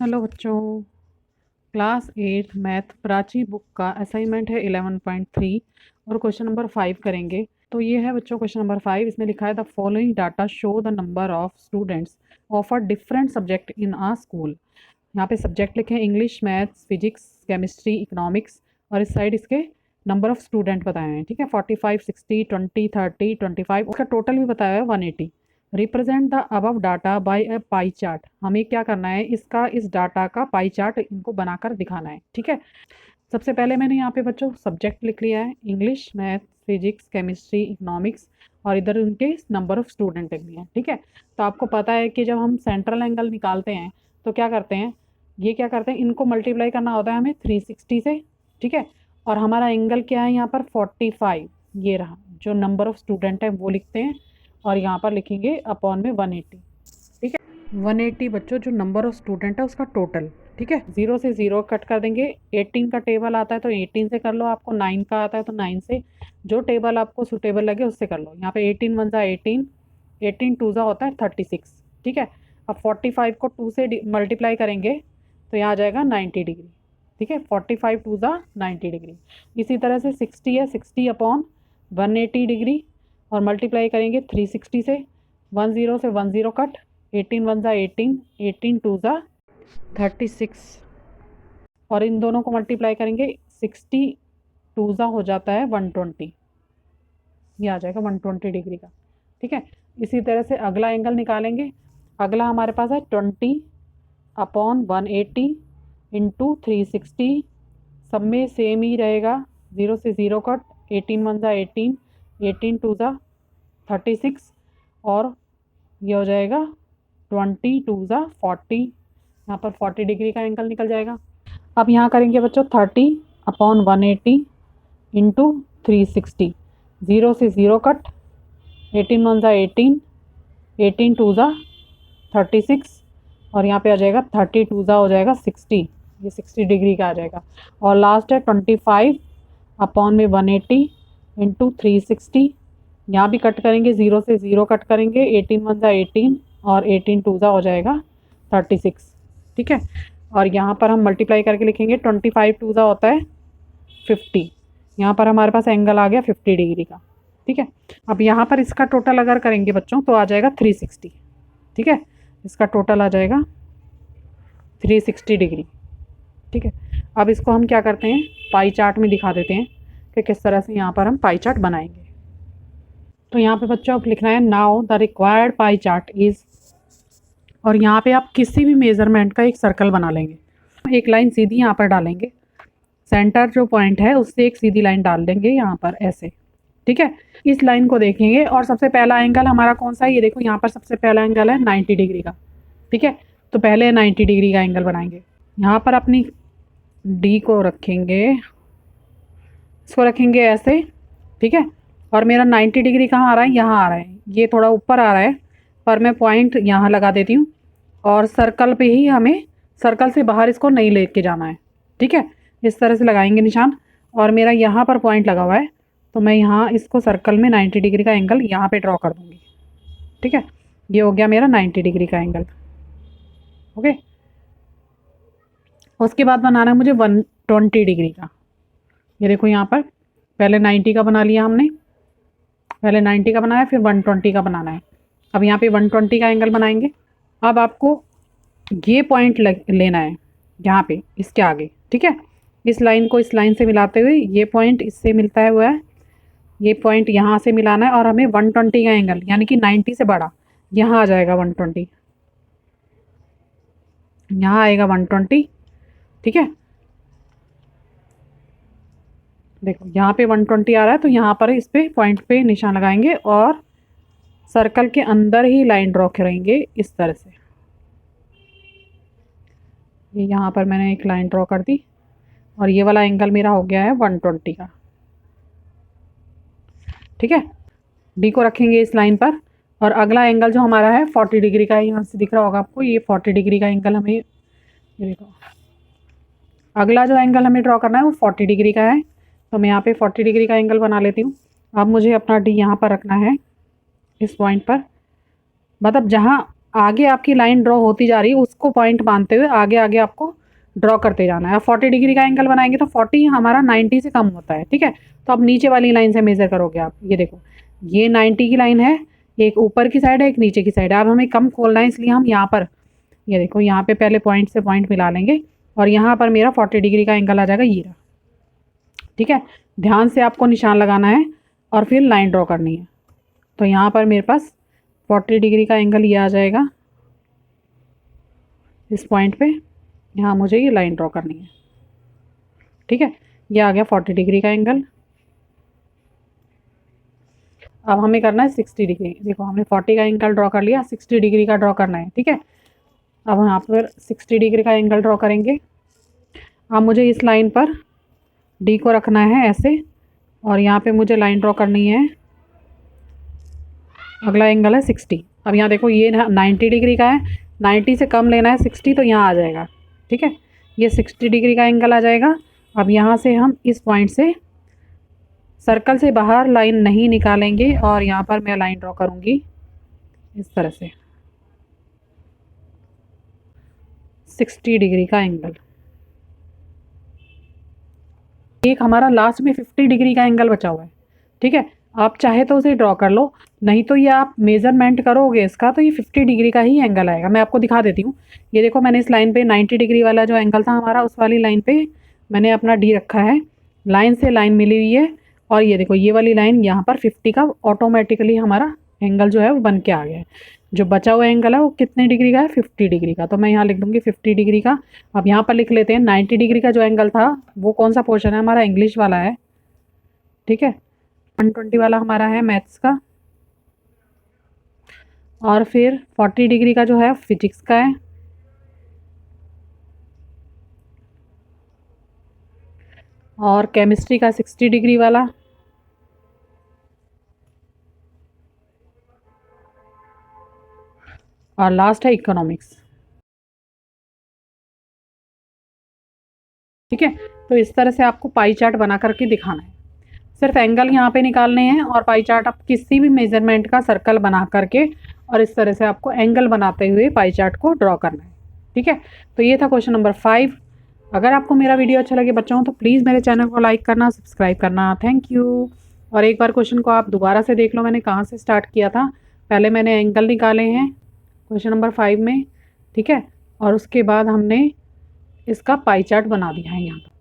Hello बच्चों। Class 8 math Prachi book का assignment है 11.3 और क्वेश्चन नंबर 5 करेंगे। तो ये है बच्चों क्वेश्चन नंबर 5। इसमें लिखा है the following data show the number of students offer different subject in a school. यहाँ पे सब्जेक्ट लिखे हैं English, maths, physics, chemistry, economics और इस साइड इसके नंबर ऑफ स्टूडेंट बताए हैं। ठीक है, 45, 60, 20, 30, 25। उसका टोटल भी बताया है 180। Represent the above data by a pie chart. हमें क्या करना है, इस डाटा का पाई चार्ट इनको बनाकर दिखाना है। ठीक है, सबसे पहले मैंने यहाँ पे बच्चों सब्जेक्ट लिख लिया है English, math, physics, chemistry, economics और इधर उनके नंबर ऑफ स्टूडेंट लिख लिए हैं। ठीक है, तो आपको पता है कि जब हम सेंट्रल एंगल निकालते हैं तो क्या करते हैं, क्या करते हैं, इनको मल्टीप्लाई करना होता है हमें 360 से। ठीक है, और हमारा एंगल क्या है यहाँ पर 45। ये रहा जो नंबर ऑफ स्टूडेंट है वो लिखते हैं और यहाँ पर लिखेंगे अपॉन में 180। ठीक है, 180 बच्चों जो नंबर ऑफ स्टूडेंट है उसका टोटल। ठीक है, 0 से 0 कट कर देंगे। 18 का टेबल आता है तो 18 से कर लो, आपको 9 का आता है तो 9 से, जो टेबल आपको सुटेबल लगे उससे कर लो। यहाँ पे 18 वन ज़ा 18, 18 टू ज़ा होता है 36। ठीक है, अब 45 को 2 से मल्टीप्लाई करेंगे तो यहाँ आ जाएगा 90 डिग्री। ठीक है, 45 टू ज़ा 90 डिग्री। इसी तरह से 60 है, 60 अपॉन 180 डिग्री और मल्टीप्लाई करेंगे 360 से। 10 से 10 कट, 18 वन ज़ा 18, 18 टू ज़ा 36 और इन दोनों को मल्टीप्लाई करेंगे 60 टू ज़ा हो जाता है 120। ये आ जाएगा 120 डिग्री का। ठीक है, इसी तरह से अगला एंगल निकालेंगे। अगला हमारे पास है 20 अपॉन 180 इंटू 360। सब में सेम ही रहेगा, 0 से 0 कट, 18 वन ज़ा 18, 18 टू ज़ा 36 और ये हो जाएगा 20 टू ज़ा 40। यहाँ पर 40 डिग्री का एंगल निकल जाएगा। अब यहाँ करेंगे बच्चों 30 अपॉन 180 इंटू 360। 0 से 0 कट, 18 वन ज़ा 18, 18 टू ज़ा 36 और यहाँ पे आ जाएगा 30 टू ज़ा हो जाएगा 60। ये 60 डिग्री का आ जाएगा। और लास्ट है 25 अपॉन में 180 इंटू 360। यहाँ भी कट करेंगे, 0 से 0 कट करेंगे, 18 वन ज़ा 18 और 18 टू ज़ा हो जाएगा 36। ठीक है, और यहाँ पर हम मल्टीप्लाई करके लिखेंगे, 25 टू ज़ा होता है 50। यहाँ पर हमारे पास एंगल आ गया 50 डिग्री का। ठीक है, अब यहाँ पर इसका टोटल अगर करेंगे बच्चों तो आ जाएगा 360। ठीक है, इसका टोटल आ जाएगा 360 डिग्री। ठीक है, अब इसको हम क्या करते हैं, पाई चार्ट में दिखा देते हैं कि किस तरह से यहाँ पर हम पाई चार्ट बनाएंगे। तो यहाँ पे बच्चों अब लिखना है now the required pie chart is, और यहाँ पे आप किसी भी मेज़रमेंट का एक सर्कल बना लेंगे। एक लाइन सीधी यहाँ पर डालेंगे, सेंटर जो पॉइंट है उससे एक सीधी लाइन डाल देंगे यहाँ पर ऐसे। ठीक है, इस लाइन को देखेंगे और सबसे पहला एंगल हमारा कौन सा है, ये देखो यहाँ पर सबसे पहला एंगल है 90 डिग्री का। ठीक है, तो पहले 90 डिग्री का एंगल बनाएंगे। यहाँ पर अपनी डी को रखेंगे, इसको रखेंगे ऐसे। ठीक है, और मेरा 90 डिग्री कहाँ आ रहा है, यहाँ आ रहा है, ये थोड़ा ऊपर आ रहा है पर मैं पॉइंट यहाँ लगा देती हूँ और सर्कल पे ही हमें, सर्कल से बाहर इसको नहीं लेके जाना है। ठीक है, इस तरह से लगाएंगे निशान और मेरा यहाँ पर पॉइंट लगा हुआ है तो मैं यहाँ इसको सर्कल में 90 डिग्री का एंगल यहाँ पे ड्रॉ कर दूँगी। ठीक है, ये हो गया मेरा 90 डिग्री का एंगल। ओके, उसके बाद बनाना है मुझे 120 डिग्री का। ये देखो यहाँ पर पहले 90 का बना लिया हमने, पहले 90 का बनाया फिर 120 का बनाना है। अब यहाँ पे 120 का एंगल बनाएंगे। अब आपको ये पॉइंट लेना है यहाँ पे इसके आगे। ठीक है, इस लाइन को इस लाइन से मिलाते हुए ये पॉइंट इससे मिलता है हुआ है, ये पॉइंट यहाँ से मिलाना है और हमें 120 का एंगल यानी कि 90 से बड़ा यहाँ आ जाएगा 120, यहाँ आएगा 120। ठीक है, देखो यहाँ पे 120 आ रहा है तो यहाँ पर इस पे पॉइंट पे निशान लगाएंगे और सर्कल के अंदर ही लाइन ड्रॉ करेंगे इस तरह से। ये यहाँ पर मैंने एक लाइन ड्रॉ कर दी और ये वाला एंगल मेरा हो गया है 120 का। ठीक है, डी को रखेंगे इस लाइन पर और अगला एंगल जो हमारा है 40 डिग्री का है, यहाँ से दिख रहा होगा आपको, ये 40 डिग्री का एंगल हमें, ये देखो अगला जो एंगल हमें ड्रॉ करना है वो 40 डिग्री का है। तो मैं यहाँ पे 40 डिग्री का एंगल बना लेती हूँ। अब मुझे अपना डी यहाँ पर रखना है इस पॉइंट पर, मतलब जहाँ आगे आपकी लाइन ड्रॉ होती जा रही है, उसको पॉइंट मानते हुए आगे आगे आपको ड्रॉ करते जाना है। 40 डिग्री का एंगल बनाएंगे तो 40 हमारा 90 से कम होता है, ठीक है। तो अब नीचे वाली लाइन से मेज़र करोगे आप, ये देखो ये 90 की लाइन है, एक ऊपर की साइड है एक नीचे की साइड है। अब हमें कम खोलना है, इसलिए हम यहाँ पर ये देखो यहाँ पे पहले पॉइंट से पॉइंट मिला लेंगे और यहाँ पर मेरा 40 डिग्री का एंगल आ जाएगा, ये रहा, ठीक है। ध्यान से आपको निशान लगाना है और फिर लाइन ड्रॉ करनी है। तो यहाँ पर मेरे पास 40 डिग्री का एंगल ये आ जाएगा इस पॉइंट पे, यहाँ मुझे ये लाइन ड्रॉ करनी है, ठीक है। ये आ गया 40 डिग्री का एंगल। अब हमें करना है 60 डिग्री। देखो हमने 40 का एंगल ड्रॉ कर लिया, 60 डिग्री का ड्रॉ करना है, ठीक है। अब यहाँ पर 60 डिग्री का एंगल ड्रॉ करेंगे। अब मुझे इस लाइन पर डी को रखना है ऐसे, और यहाँ पे मुझे लाइन ड्रॉ करनी है। अगला एंगल है 60। अब यहाँ देखो ये 90 डिग्री का है, 90 से कम लेना है 60, तो यहाँ आ जाएगा, ठीक है। ये 60 डिग्री का एंगल आ जाएगा। अब यहाँ से हम इस पॉइंट से सर्कल से बाहर लाइन नहीं निकालेंगे और यहाँ पर मैं लाइन ड्रॉ करूँगी इस तरह से 60 डिग्री का एंगल। एक हमारा लास्ट में 50 डिग्री का एंगल बचा हुआ है, ठीक है। आप चाहे तो उसे ड्रॉ कर लो, नहीं तो ये आप मेज़रमेंट करोगे इसका तो ये 50 डिग्री का ही एंगल आएगा। मैं आपको दिखा देती हूँ। ये देखो मैंने इस लाइन पे 90 डिग्री वाला जो एंगल था हमारा, उस वाली लाइन पे मैंने अपना डी रखा है, लाइन से लाइन मिली हुई है, और ये देखो ये वाली लाइन यहाँ पर 50 का ऑटोमेटिकली हमारा एंगल जो है वो बन के आ गया है। जो बचा हुआ एंगल है वो कितने डिग्री का है, 50 डिग्री का। तो मैं यहाँ लिख दूँगी 50 डिग्री का। अब यहाँ पर लिख लेते हैं 90 डिग्री का जो एंगल था वो कौन सा पोर्शन है हमारा, इंग्लिश वाला है, ठीक है। 120 वाला हमारा है मैथ्स का, और फिर 40 डिग्री का जो है फिजिक्स का है, और केमिस्ट्री का 60 डिग्री वाला, और लास्ट है इकोनॉमिक्स, ठीक है। तो इस तरह से आपको पाई चार्ट बना करके दिखाना है। सिर्फ एंगल यहाँ पे निकालने हैं और पाई चार्ट आप किसी भी मेजरमेंट का सर्कल बना करके और इस तरह से आपको एंगल बनाते हुए पाई चार्ट को ड्रॉ करना है, ठीक है। तो ये था क्वेश्चन नंबर 5। अगर आपको मेरा वीडियो अच्छा लगे बच्चों तो प्लीज़ मेरे चैनल को लाइक करना, सब्सक्राइब करना। Thank you. और एक बार क्वेश्चन को आप दोबारा से देख लो, मैंने कहाँ से स्टार्ट किया था। पहले मैंने एंगल निकाले हैं क्वेश्चन नंबर 5 में, ठीक है, और उसके बाद हमने इसका पाई चार्ट बना दिया है यहाँ पर।